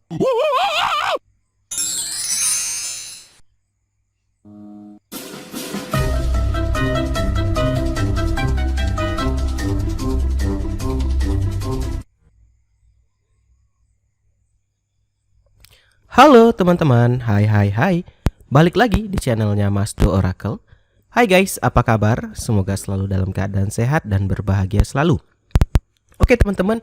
Halo teman-teman, hai. Balik lagi di channelnya Mas Do Oracle. Hai guys, apa kabar? Semoga selalu dalam keadaan sehat dan berbahagia selalu. Oke teman-teman,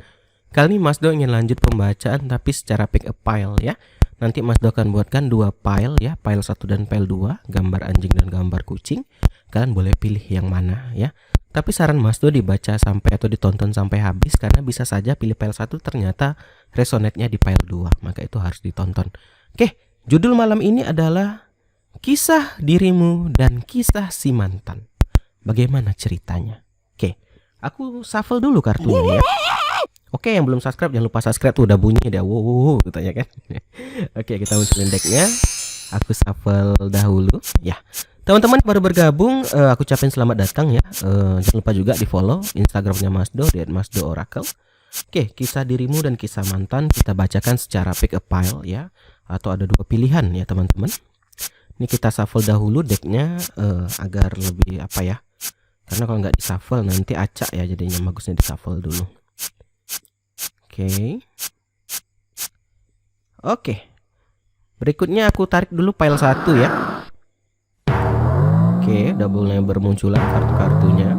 kali ini Mas Do ingin lanjut pembacaan tapi secara pick a file ya. Nanti Mas Do akan buatkan dua file ya, file 1 dan file 2, gambar anjing dan gambar kucing. Kalian boleh pilih yang mana ya. Tapi saran Mas Do dibaca sampai atau ditonton sampai habis, karena bisa saja pilih file 1 ternyata resonate-nya di file 2, maka itu harus ditonton. Oke, judul malam ini adalah Kisah Dirimu dan Kisah Si Mantan. Bagaimana ceritanya? Oke, aku shuffle dulu kartunya ya. Oke, yang belum subscribe jangan lupa subscribe, tuh udah bunyi udah wow gitu ya kan. Oke, kita munculin decknya. Aku shuffle dahulu ya. Teman-teman baru bergabung, aku ucapin selamat datang ya. Jangan lupa juga di follow Instagramnya Mas Do di @masdooracle. Oke, kisah dirimu dan kisah mantan kita bacakan secara pick a file ya, atau ada dua pilihan ya teman-teman. Ini kita shuffle dahulu decknya agar lebih apa ya, karena kalau nggak di shuffle nanti acak ya, jadinya bagusnya di shuffle dulu. Oke, berikutnya aku tarik dulu file 1 ya. Oke, double-nya bermunculan kartu-kartunya.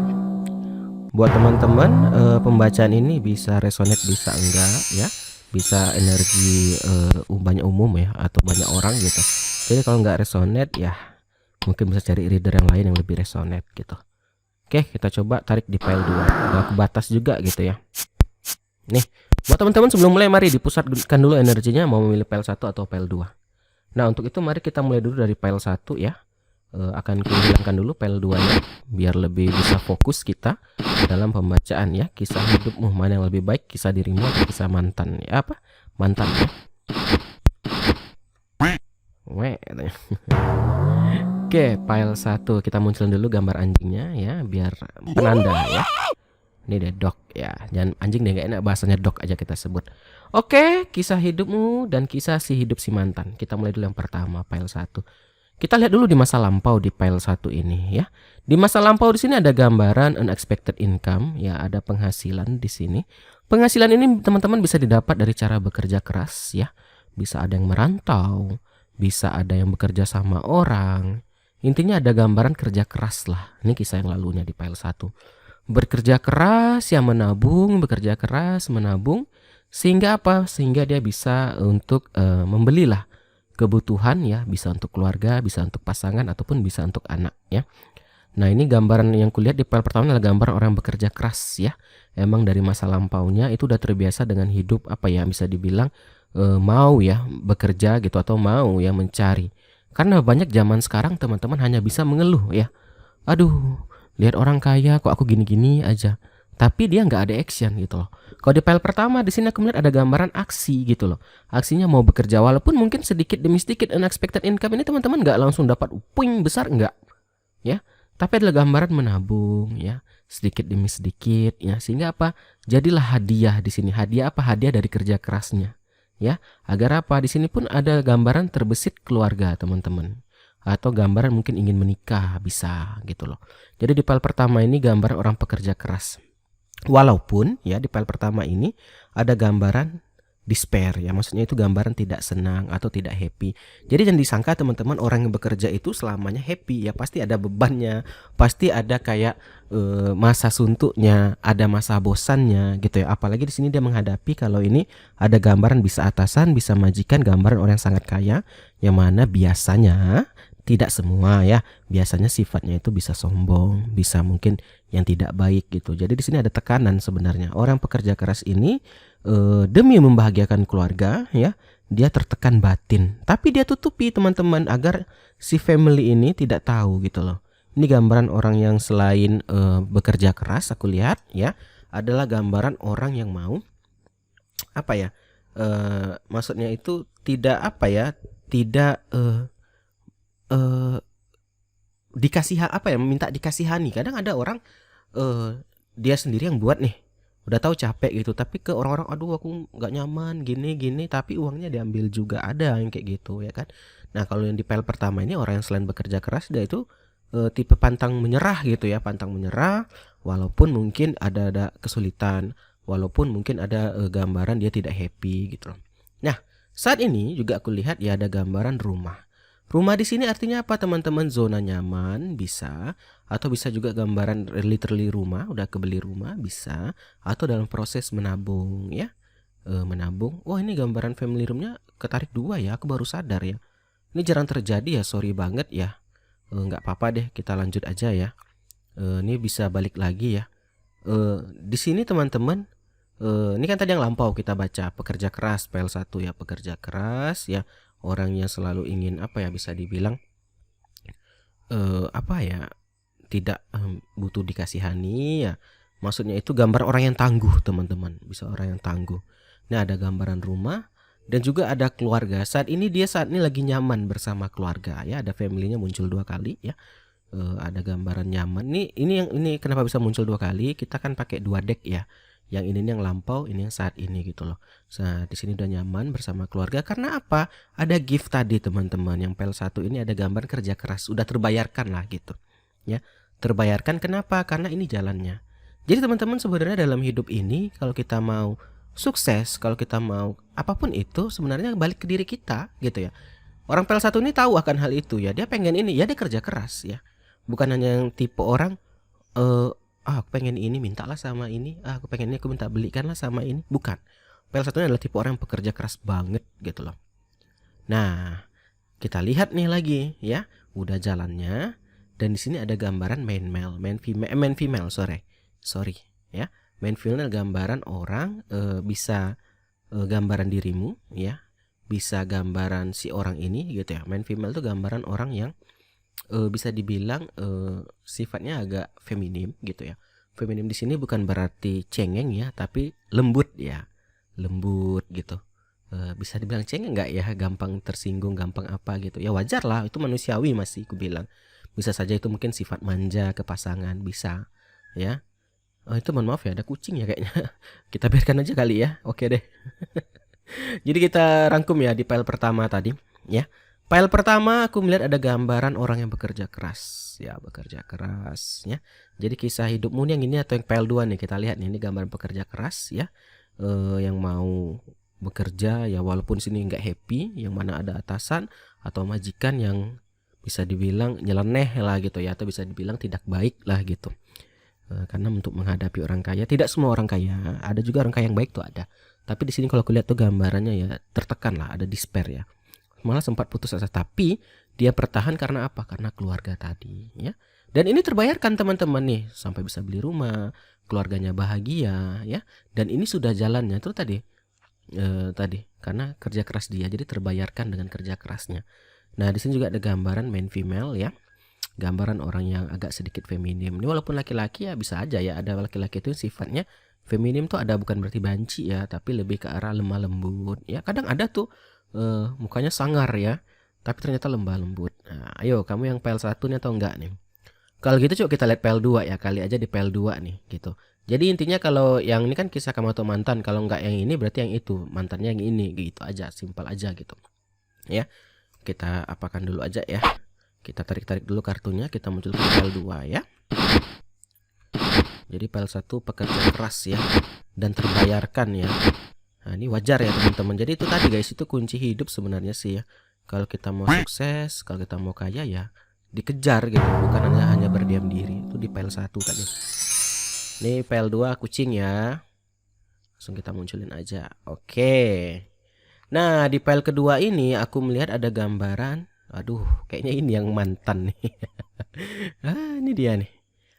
Buat teman-teman, pembacaan ini bisa resonate bisa enggak ya, bisa energi banyak umum ya, atau banyak orang gitu. Jadi kalau nggak resonate ya mungkin bisa cari reader yang lain yang lebih resonate gitu. Oke, kita coba tarik di file 2. Udah aku batas juga gitu ya. Nih, buat teman-teman sebelum mulai mari dipusatkan dulu energinya mau memilih file 1 atau file 2. Nah, untuk itu mari kita mulai dulu dari file 1 ya. Akan kuhilangkan dulu file 2 nya biar lebih bisa fokus kita dalam pembacaan ya. Kisah hidupmu mana yang lebih baik, kisah dirimu atau kisah mantan ya, apa? Mantan ya. Oke, file 1 kita munculin dulu gambar anjingnya ya, biar penanda ya. Ini deh dog ya, jangan anjing deh, gak enak bahasanya dog aja kita sebut. Oke, kisah hidupmu dan kisah si hidup si mantan. Kita mulai dulu yang pertama, file 1. Kita lihat dulu di masa lampau di file 1 ini ya. Di masa lampau di sini ada gambaran unexpected income ya, ada penghasilan di sini. Penghasilan ini teman-teman bisa didapat dari cara bekerja keras ya. Bisa ada yang merantau, bisa ada yang bekerja sama orang. Intinya ada gambaran kerja keras lah. Ini kisah yang lalunya di file 1. Bekerja keras ya, menabung, bekerja keras, menabung, sehingga apa? Sehingga dia bisa untuk membelilah kebutuhan ya, bisa untuk keluarga, bisa untuk pasangan, ataupun bisa untuk anak ya. Nah, ini gambaran yang kulihat di file pertama adalah gambar orang bekerja keras ya. Emang dari masa lampaunya itu udah terbiasa dengan hidup apa ya, bisa dibilang mau ya bekerja gitu, atau mau ya mencari. Karena banyak zaman sekarang teman-teman hanya bisa mengeluh ya. Aduh, lihat orang kaya kok aku gini-gini aja. Tapi dia nggak ada action gitu loh. Kalau di file pertama di sini aku melihat ada gambaran aksi gitu loh. Aksinya mau bekerja, walaupun mungkin sedikit demi sedikit unexpected income ini teman-teman nggak langsung dapat puing besar, nggak ya. Tapi adalah gambaran menabung ya, sedikit demi sedikit ya, sehingga apa? Jadilah hadiah di sini. Hadiah apa? Hadiah dari kerja kerasnya ya. Agar apa? Di sini pun ada gambaran terbesit keluarga teman-teman, atau gambaran mungkin ingin menikah, bisa gitu loh. Jadi di file pertama ini gambar orang pekerja keras. Walaupun ya di file pertama ini ada gambaran despair ya, maksudnya itu gambaran tidak senang atau tidak happy. Jadi jangan disangka teman-teman orang yang bekerja itu selamanya happy ya, pasti ada bebannya, pasti ada kayak masa suntuknya, ada masa bosannya gitu ya. Apalagi di sini dia menghadapi, kalau ini ada gambaran bisa atasan, bisa majikan, gambaran orang yang sangat kaya, yang mana biasanya tidak semua ya, biasanya sifatnya itu bisa sombong, bisa mungkin yang tidak baik gitu. Jadi di sini ada tekanan sebenarnya. Orang pekerja keras ini demi membahagiakan keluarga ya, dia tertekan batin. Tapi dia tutupi teman-teman agar si family ini tidak tahu gitu loh. Ini gambaran orang yang selain bekerja keras, aku lihat ya, adalah gambaran orang yang mau apa ya? Maksudnya itu tidak apa ya? Tidak dikasih apa ya, minta dikasihani. Kadang ada orang dia sendiri yang buat nih Udah tahu capek gitu, tapi ke orang-orang, aduh aku nggak nyaman gini-gini, tapi uangnya diambil juga, ada yang kayak gitu ya kan. Nah kalau yang di file pertama ini orang yang selain bekerja keras dia itu tipe pantang menyerah gitu ya, pantang menyerah walaupun mungkin ada kesulitan, walaupun mungkin ada gambaran dia tidak happy gitu loh. Nah saat ini juga aku lihat ya ada gambaran rumah. Rumah di sini artinya apa teman-teman? Zona nyaman bisa, atau bisa juga gambaran literally rumah, udah kebeli rumah bisa, atau dalam proses menabung ya. Menabung. Wah ini gambaran family roomnya ketarik dua ya, aku baru sadar ya. Ini jarang terjadi ya, sorry banget ya. Nggak apa-apa deh, kita lanjut aja ya. Ini bisa balik lagi ya. Di sini teman-teman, ini kan tadi yang lampau kita baca, pekerja keras PL1 ya, pekerja keras ya. Orang yang selalu ingin apa ya, bisa dibilang apa ya, tidak butuh dikasihani ya. Maksudnya itu gambar orang yang tangguh teman-teman, bisa orang yang tangguh. Nah ada gambaran rumah dan juga ada keluarga. Saat ini lagi nyaman bersama keluarga ya. Ada family-nya muncul 2 kali ya. Ada gambaran nyaman. Ini kenapa bisa muncul 2 kali? Kita kan pakai 2 deck ya. Yang ini yang lampau, ini yang saat ini gitu loh. Nah, di sini udah nyaman bersama keluarga karena apa? Ada gift tadi teman-teman. Yang PL1 ini ada gambar kerja keras, udah terbayarkan lah gitu. Ya, terbayarkan kenapa? Karena ini jalannya. Jadi teman-teman sebenarnya dalam hidup ini kalau kita mau sukses, kalau kita mau apapun itu sebenarnya balik ke diri kita gitu ya. Orang PL1 ini tahu akan hal itu ya. Dia pengen ini, ya dia kerja keras ya. Bukan hanya yang tipe orang aku pengen ini, mintalah sama ini. Aku pengen ini, aku minta belikanlah sama ini. Bukan. PL1 ini adalah tipe orang yang pekerja keras banget gitu loh. Nah, kita lihat nih lagi ya. Udah jalannya. Dan di sini ada gambaran main female, sorry ya. Main female gambaran orang, bisa gambaran dirimu ya. Bisa gambaran si orang ini gitu ya. Main female itu gambaran orang yang bisa dibilang sifatnya agak feminim gitu ya. Feminim di sini bukan berarti cengeng ya, tapi lembut ya, lembut gitu. Bisa dibilang cengeng nggak ya? Gampang tersinggung, gampang apa gitu ya, wajar lah, itu manusiawi masih aku bilang. Bisa saja itu mungkin sifat manja ke pasangan, bisa ya. Itu mohon maaf ya, ada kucing ya kayaknya. Kita biarkan aja kali ya. Oke deh. Jadi kita rangkum ya di file pertama tadi ya. File pertama aku melihat ada gambaran orang yang bekerja keras ya, bekerja keras ya. Jadi kisah hidupmu yang ini atau yang file 2 nih, kita lihat nih, ini gambaran pekerja keras ya. Yang mau bekerja ya walaupun sini nggak happy, yang mana ada atasan atau majikan yang bisa dibilang nyeleneh lah gitu ya, atau bisa dibilang tidak baik lah gitu. Karena untuk menghadapi orang kaya, tidak semua orang kaya, ada juga orang kaya yang baik tuh ada. Tapi di sini kalau aku lihat tuh gambarannya ya tertekan lah, ada despair ya. Malah sempat putus asa, tapi dia bertahan karena apa? Karena keluarga tadi ya. Dan ini terbayarkan teman-teman nih, sampai bisa beli rumah, keluarganya bahagia ya. Dan ini sudah jalannya tuh tadi karena kerja keras dia, jadi terbayarkan dengan kerja kerasnya. Nah di sini juga ada gambaran main female ya, gambaran orang yang agak sedikit feminim. Ini walaupun laki-laki ya bisa aja ya, ada laki-laki itu sifatnya feminim tuh, ada bukan berarti banci ya, tapi lebih ke arah lemah lembut ya. Kadang ada tuh mukanya sangar ya, tapi ternyata lembah lembut. Nah, ayo kamu yang PL1 nih atau enggak nih? Kalau gitu coba kita lihat PL2 ya, kali aja di PL2 nih gitu. Jadi intinya kalau yang ini kan kisah kamu atau mantan, kalau enggak yang ini berarti yang itu, mantannya yang ini gitu aja, simpel aja gitu. Ya. Kita apakan dulu aja ya. Kita tarik-tarik dulu kartunya, kita munculkan PL2 ya. Jadi PL1 pekerja keras ya, dan terbayarkan ya. Nah ini wajar ya teman-teman. Jadi itu tadi guys, itu kunci hidup sebenarnya sih ya. Kalau kita mau sukses, kalau kita mau kaya ya dikejar gitu, bukan hanya berdiam diri. Itu di PL1 tadi. Ini PL2 kucing ya. Langsung kita munculin aja. Oke. Nah di file kedua ini aku melihat ada gambaran. Aduh kayaknya ini yang mantan nih. Ini dia nih.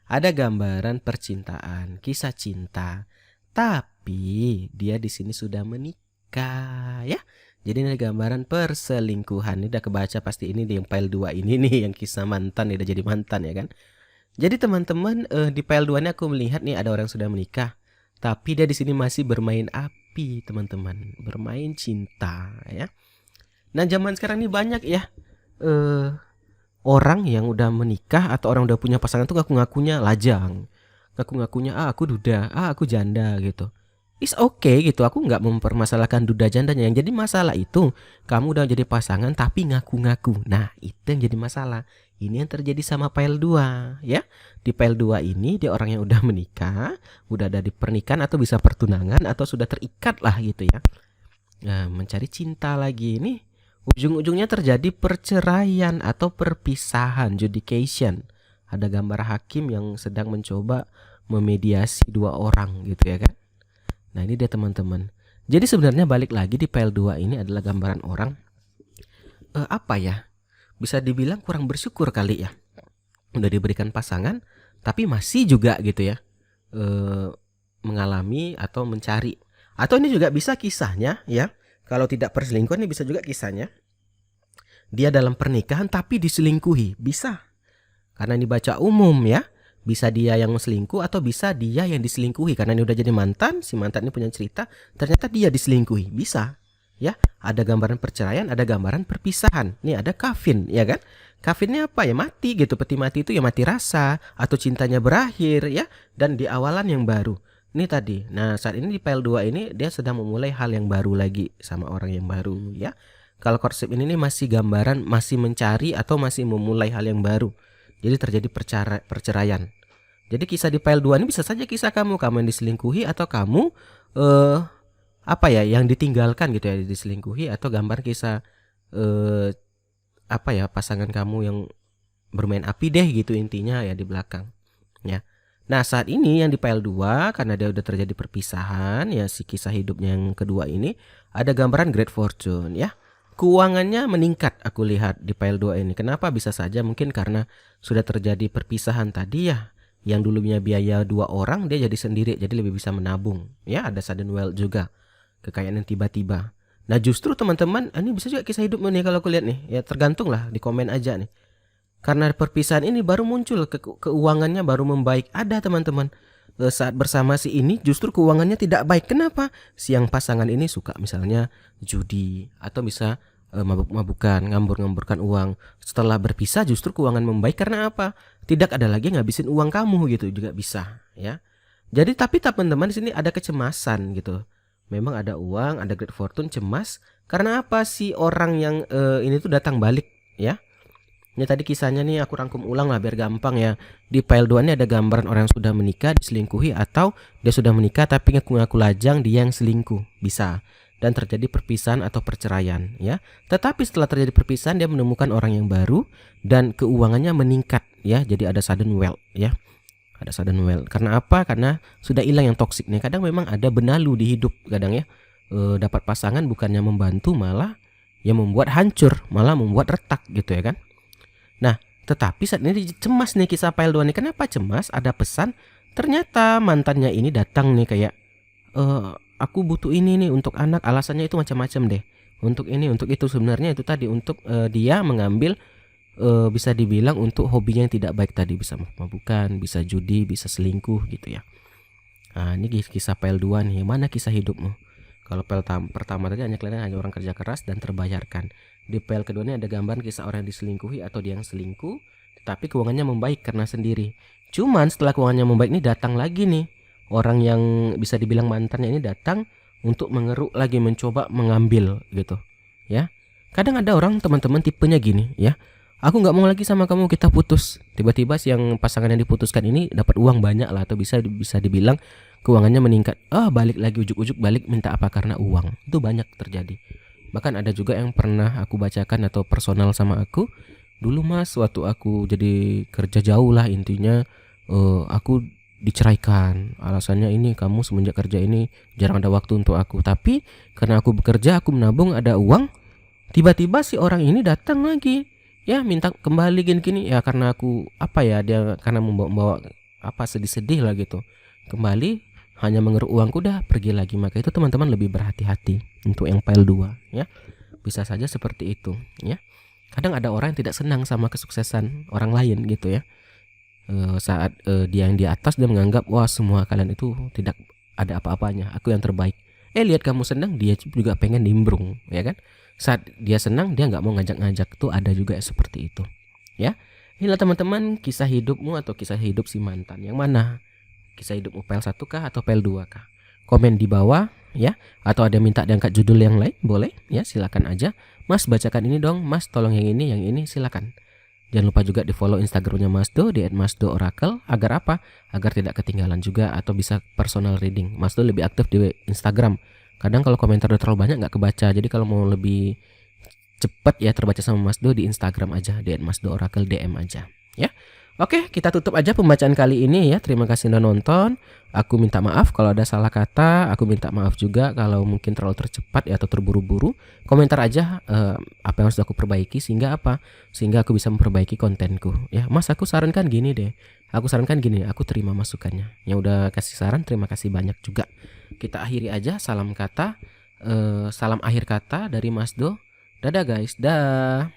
Ada gambaran percintaan, kisah cinta. Tapi dia di sini sudah menikah ya. Jadi ini gambaran perselingkuhan. Ini udah kebaca pasti, ini di yang file 2 ini nih, yang kisah mantan, udah jadi mantan ya kan. Jadi teman-teman, di file 2 ini aku melihat nih ada orang yang sudah menikah. Tapi dia di sini masih bermain api, teman-teman. Bermain cinta ya. Nah, zaman sekarang ini banyak ya orang yang udah menikah atau orang udah punya pasangan tuh ngaku-ngakunya lajang. ngaku-ngakunya aku duda, aku janda gitu. Is okay gitu, aku nggak mempermasalahkan duda jandanya. Yang jadi masalah itu kamu udah jadi pasangan tapi ngaku-ngaku. Nah itu yang jadi masalah. Ini yang terjadi sama file 2 ya. Di file 2 ini dia orang yang udah menikah, udah ada di pernikahan atau bisa pertunangan atau sudah terikat lah gitu ya. Nah mencari cinta lagi nih, ujung-ujungnya terjadi perceraian atau perpisahan, judication. Ada gambar hakim yang sedang mencoba memediasi dua orang gitu ya kan. Nah ini dia teman-teman. Jadi sebenarnya balik lagi di file 2 ini adalah gambaran orang apa ya, bisa dibilang kurang bersyukur kali ya. Udah diberikan pasangan tapi masih juga gitu ya mengalami atau mencari. Atau ini juga bisa kisahnya ya, kalau tidak perselingkuhan ini bisa juga kisahnya dia dalam pernikahan tapi diselingkuhi. Bisa, karena ini baca umum ya. Bisa dia yang selingkuh atau bisa dia yang diselingkuhi. Karena ini udah jadi mantan, si mantan ini punya cerita, ternyata dia diselingkuhi. Bisa ya, ada gambaran perceraian, ada gambaran perpisahan. Nih ada kafin ya kan. Kafinnya apa ya, mati gitu. Peti mati itu ya mati rasa atau cintanya berakhir ya, dan di awalan yang baru. Ini tadi. Nah saat ini di file 2 ini dia sedang memulai hal yang baru lagi sama orang yang baru ya. Kalau konsep ini nih masih gambaran masih mencari atau masih memulai hal yang baru. Jadi terjadi perceraian. Jadi kisah di file 2 ini bisa saja kisah kamu yang diselingkuhi atau kamu apa ya, yang ditinggalkan gitu ya, diselingkuhi, atau gambar kisah apa ya, pasangan kamu yang bermain api deh gitu intinya ya di belakang ya. Nah saat ini yang di file 2 karena dia udah terjadi perpisahan ya, si kisah hidupnya yang kedua ini ada gambaran great fortune ya. Keuangannya meningkat aku lihat di file 2 ini. Kenapa? Bisa saja mungkin karena sudah terjadi perpisahan tadi ya. Yang dulunya biaya 2 orang dia jadi sendiri, jadi lebih bisa menabung ya. Ada sudden wealth juga, kekayaan yang tiba-tiba. Nah justru teman-teman, ini bisa juga kisah hidupmu nih kalau aku lihat nih ya, tergantung lah, di komen aja nih. Karena perpisahan ini baru muncul keuangannya baru membaik. Ada teman-teman saat bersama si ini justru keuangannya tidak baik. Kenapa? Si yang pasangan ini suka misalnya judi atau bisa mabuk-mabukan, ngambur-ngamburkan uang. Setelah berpisah justru keuangan membaik karena apa? Tidak ada lagi ngabisin uang kamu gitu, juga bisa ya. Jadi tapi teman-teman di sini ada kecemasan gitu. Memang ada uang, ada great fortune, cemas karena apa? Si orang yang ini tuh datang balik ya. Ini tadi kisahnya nih aku rangkum ulang lah biar gampang ya. Di file 2 ini ada gambaran orang yang sudah menikah diselingkuhi, atau dia sudah menikah tapi ngaku-ngaku lajang dia yang selingkuh. Bisa. Dan terjadi perpisahan atau perceraian ya. Tetapi setelah terjadi perpisahan dia menemukan orang yang baru dan keuangannya meningkat ya. Jadi ada sudden wealth ya. Ada sudden wealth. Karena apa? Karena sudah hilang yang toksik nih. Kadang memang ada benalu di hidup kadang ya. Dapat pasangan bukannya membantu malah ya membuat hancur, malah membuat retak gitu ya kan. Nah, tetapi saat ini cemas nih kisah file 2 nih. Kenapa cemas? Ada pesan. Ternyata mantannya ini datang nih kayak aku butuh ini nih untuk anak. Alasannya itu macam-macam deh. Untuk ini, untuk itu. Sebenarnya itu tadi untuk dia mengambil bisa dibilang untuk hobinya yang tidak baik tadi. Bisa mabukan, bisa judi, bisa selingkuh gitu ya. Nah, ini kisah file 2 nih. Mana kisah hidupmu? Kalau file pertama tadi hanya kelihatan hanya orang kerja keras dan terbayarkan. Di file kedua ini ada gambaran kisah orang yang diselingkuhi atau dia yang selingkuh, tetapi keuangannya membaik karena sendiri. Cuman setelah keuangannya membaik ini datang lagi nih orang yang bisa dibilang mantannya ini datang untuk mengeruk lagi, mencoba mengambil gitu ya. Kadang ada orang teman-teman tipenya gini ya, aku nggak mau lagi sama kamu, kita putus. Tiba-tiba si yang pasangan yang diputuskan ini dapat uang banyak lah, atau bisa dibilang keuangannya meningkat. Balik lagi, ujuk-ujuk balik minta apa karena uang. Itu banyak terjadi. Bahkan ada juga yang pernah aku bacakan atau personal sama aku. Dulu mas, waktu aku jadi kerja jauh lah intinya, aku diceraikan. Alasannya ini, kamu semenjak kerja ini jarang ada waktu untuk aku. Tapi karena aku bekerja, aku menabung, ada uang. Tiba-tiba si orang ini datang lagi ya, minta kembali gini-gini ya, karena aku apa ya, dia karena membawa apa sedih-sedih lah gitu. Kembali hanya mengeruk uangku, dah pergi lagi. Maka itu teman-teman lebih berhati-hati untuk yang file 2 ya. Bisa saja seperti itu ya. Kadang ada orang yang tidak senang sama kesuksesan orang lain gitu ya. Saat dia yang di atas, dia menganggap wah semua kalian itu tidak ada apa-apanya, aku yang terbaik. Lihat kamu senang, dia juga pengen nimbrung ya kan. Saat dia senang, dia nggak mau ngajak-ngajak. Tuh ada juga seperti itu ya. Inilah teman-teman kisah hidupmu atau kisah hidup si mantan. Yang mana Kisah Hidup Upel 1 kah atau Upel 2 kah? Komen di bawah ya. Atau ada minta diangkat judul yang lain, boleh ya, silakan aja. Mas bacakan ini dong, Mas tolong yang ini silakan. Jangan lupa juga di follow Instagramnya Mas Do di @masdooracle. Agar apa? Agar tidak ketinggalan juga atau bisa personal reading. Mas Do lebih aktif di Instagram. Kadang kalau komentar udah terlalu banyak nggak kebaca. Jadi kalau mau lebih cepat ya terbaca sama Mas Do, di Instagram aja di @masdooracle, DM aja ya. Oke, kita tutup aja pembacaan kali ini ya. Terima kasih udah nonton. Aku minta maaf kalau ada salah kata. Aku minta maaf juga kalau mungkin terlalu tercepat ya atau terburu-buru. Komentar aja apa yang harus aku perbaiki sehingga apa? Sehingga aku bisa memperbaiki kontenku ya. Mas, aku sarankan gini deh. Aku sarankan gini, aku terima masukannya. Yang udah kasih saran terima kasih banyak juga. Kita akhiri aja, salam kata, salam akhir kata dari Mas Do. Dadah guys, dah.